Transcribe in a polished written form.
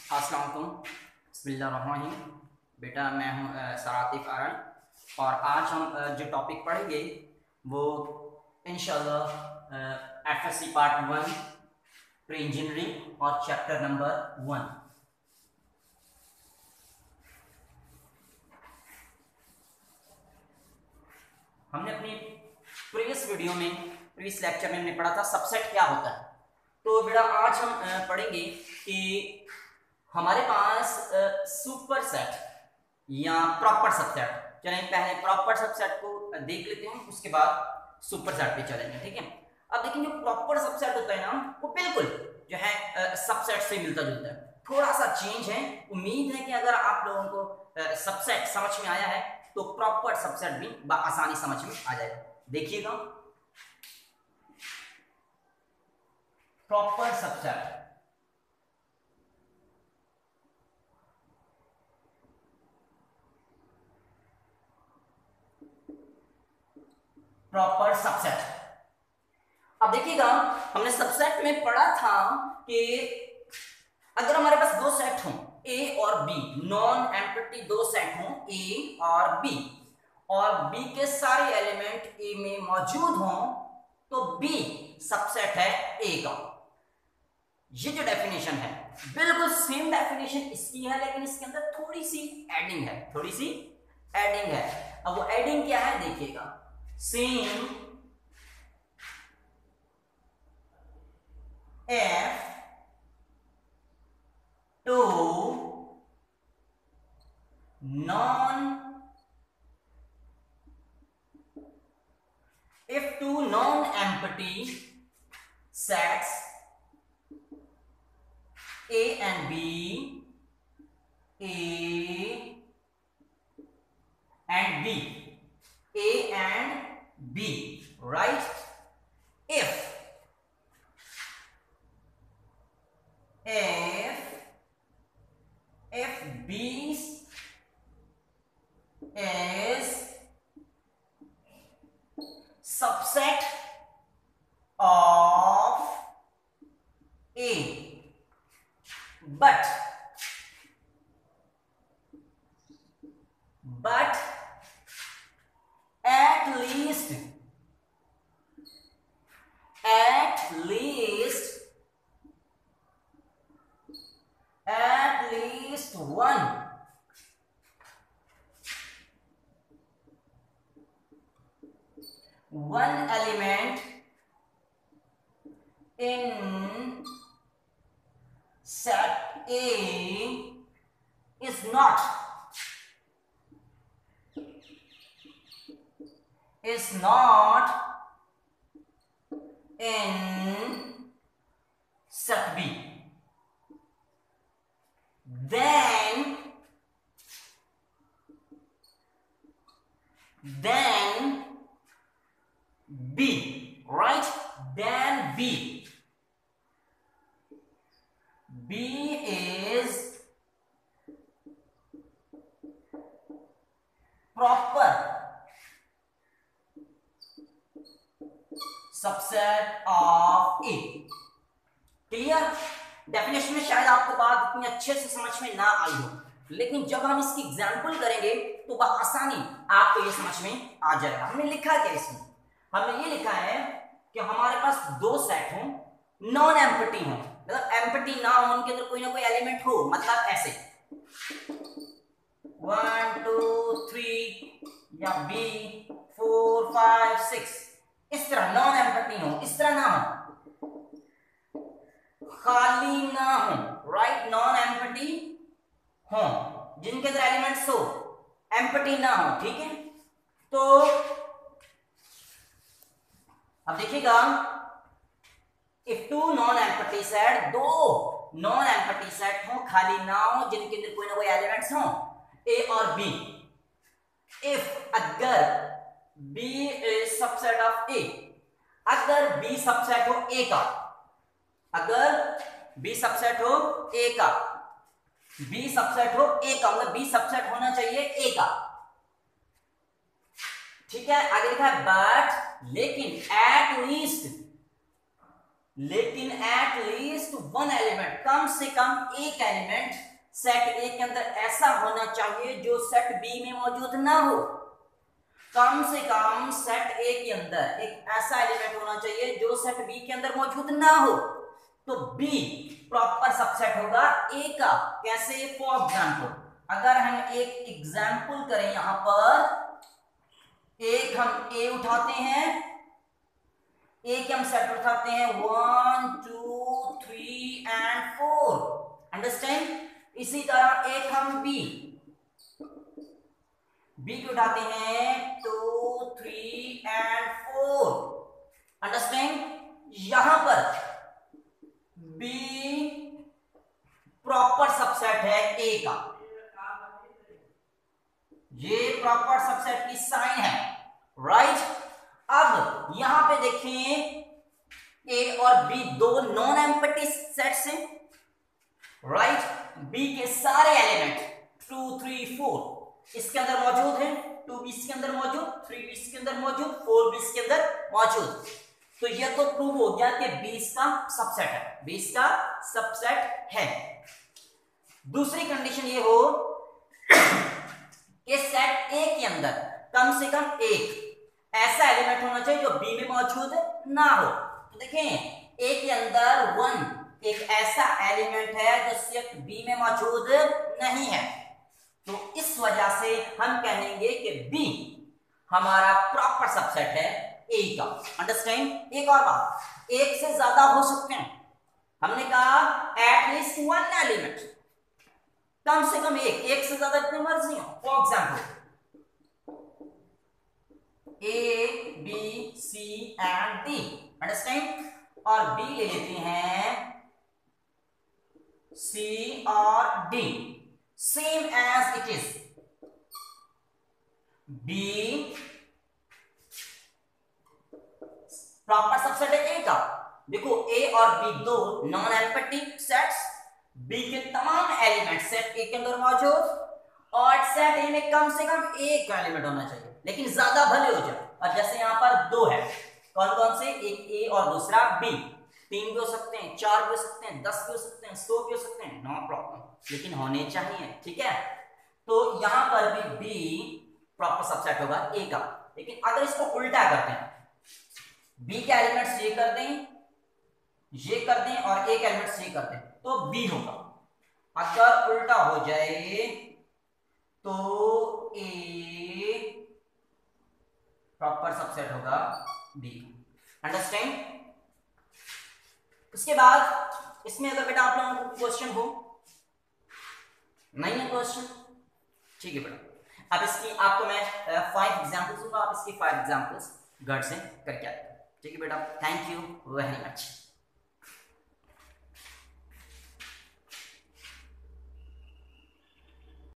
अस्सलाम वालेकुम। बिस्मिल्लाहिर्रहमानिर्रहीम। बेटा मैं हूँ सरातिफ आरन और आज हम जो टॉपिक पढ़ेंगे वो इंशाल्लाह एफएससी पार्ट 1 प्री इंजीनियरिंग और चैप्टर नंबर 1। हमने अपनी प्रीवियस वीडियो में प्रीवियस लेक्चर में हमने पढ़ा था सबसेट क्या होता है। तो बेटा आज हम पढ़ेंगे कि हमारे पास सुपर सेट या प्रॉपर सबसेट। चलें पहले प्रॉपर सबसेट को देख लेते हैं, उसके बाद सुपर सेट पे चलेंगे। ठीक है, अब देखिए जो प्रॉपर सबसेट होता है ना वो बिल्कुल जो है सबसेट से मिलता जुलता है, थोड़ा सा चेंज है। उम्मीद है कि अगर आप लोगों को सबसेट समझ में आया है तो प्रॉपर सबसेट भी आसानी समझ में आ जाएगा। देखिएगा प्रॉपर सबसेट, प्रॉपर सबसेट। अब देखिएगा हमने सबसेट में पढ़ा था कि अगर हमारे पास दो सेट हों ए और बी, नॉन एम्प्टी दो सेट हों ए और बी के सारे एलिमेंट ए में मौजूद हों तो बी सबसेट है ए का। ये जो डेफिनेशन है बिल्कुल सेम डेफिनेशन इसकी है, लेकिन इसके अंदर थोड़ी सी एडिंग है। अब वो एडिंग क्या है देखिएगा, same F to non empty sets A and B, A and B, right? If B is subset of A, but at least one element in set A is not in set B, then B, right? Then B is proper subset of A. Clear? Definition में शायद आपको बात इतनी अच्छे से समझ में ना आई हो, लेकिन जब हम इसकी एग्जांपल करेंगे तो बआसानी आपको ये समझ में आ जाएगा। हमने लिखा क्या इसमें? हमने ये लिखा है कि हमारे पास दो सेट हों, नॉन एम्प्टी हों, मतलब एम्प्टी ना हो, उनके अंदर कोई ना कोई एलिमेंट हो, मतलब ऐसे 1 2 3 या B 4 5 6 इस तरह नॉन एम्प्टी हो, इस तरह ना हो, खाली ना हो, राइट? नॉन एम्प्टी हो, जिनके अंदर एलिमेंट्स हो, एम्प्टी ना हो। ठीक है, तो अब देखिएगा if two non empty set, दो नॉन एम्प्टी सेट हो, खाली ना हो, जिनके अंदर कोई ना कोई एलिमेंट्स हो ए और बी, इफ अगर B is subset of A, अगर B सबसेट हो A का, अगर B सबसेट हो A का, B सबसेट हो A का, मतलब B सबसेट होना चाहिए A का। ठीक है, आगे लिखा है बट, लेकिन एट लीस्ट लेकिन एट लीस्ट वन एलिमेंट, कम से कम एक एलिमेंट सेट ए के अंदर ऐसा होना चाहिए जो सेट बी में मौजूद ना हो। कम से कम सेट ए के अंदर एक ऐसा एलिमेंट होना चाहिए जो सेट बी के अंदर मौजूद ना हो। तो बी प्रॉपर सबसेट होगा ए का। कैसे? फॉर एग्जाम्पल, अगर हम एक एग्जाम्पल करें, यहां पर एक हम ए उठाते हैं, ए के हम सेट उठाते हैं 1 2 3 एंड 4, अंडरस्टैंड। इसी तरह एक हम बी को उठाते हैं 2 3 एंड 4, अंडरस्टैंड। यहां पर बी प्रॉपर सबसेट है ए का, ये प्रॉपर सबसेट की साइन है, राइट। अब यहां पे देखें, ए और बी दो नॉन एम्प्टी सेट्स हैं, राइट। बी के सारे एलिमेंट 2 3 4 इसके अंदर मौजूद है, 2 बी के अंदर मौजूद, 3 बी के अंदर मौजूद, 4 बी के अंदर मौजूद। तो यह तो प्रूव हो गया कि 20 का सबसेट है, 20 का सबसेट है। दूसरी कंडीशन ये हो कि सेट ए के अंदर कम से कम एक ऐसा एलिमेंट होना चाहिए जो बी में मौजूद ना हो। तो देखें, ए के अंदर 1 एक ऐसा एलिमेंट है जो सेट बी में मौजूद नहीं है। तो इस वजह से हम कहेंगे कि बी हमारा प्रॉपर सबसेट है ए का, अंडरस्टैंड। एक और बात, एक से ज्यादा हो सकते हैं, हमने कहा एटलीस्ट वन एलिमेंट, कम से कम एक से ज्यादा जितनी मर्जी हो। For example A B C and D, understand. और बी ले लेते हैं सी और D, same as it is. B proper subset है ए का। देखो, ए और बी दो नॉन एम्प्टी सेट्स, बी के तमाम एलिमेंट सेट ए के अंदर मौजूद, और सेट ए में कम से कम एक एलिमेंट होना चाहिए, लेकिन ज्यादा भले हो जाए। और जैसे यहां पर दो है, कौन कौन से? एक ए और दूसरा बी। 3 भी हो सकते हैं, 4 भी हो सकते हैं, 10 भी हो सकते हैं, 100 भी हो सकते हैं, नो प्रॉब्लम, लेकिन होने चाहिए, ठीक है। तो यहां पर भी बी प्रॉपर सबसेट होगा ए का। लेकिन अगर इसको उल्टा करते हैं, बी के एलिमेंट्स ये कर दें, ये कर दें, और एक एलिमेंट्स ये कर दें, तो बी होगा। अगर उल्टा हो जाए तो ए प्रॉपर सबसेट होगा बी, अंडरस्टैंड। उसके बाद इसमें अगर बेटा आप लोगों को क्वेश्चन हो, नहीं है क्वेश्चन, ठीक है बेटा। अब इसकी आपको मैं 5 एग्जांपल्स दूंगा, आप इसकी 5 एग्जांपल्स घर से करके आए, ठीक है बेटा। Thank you very much.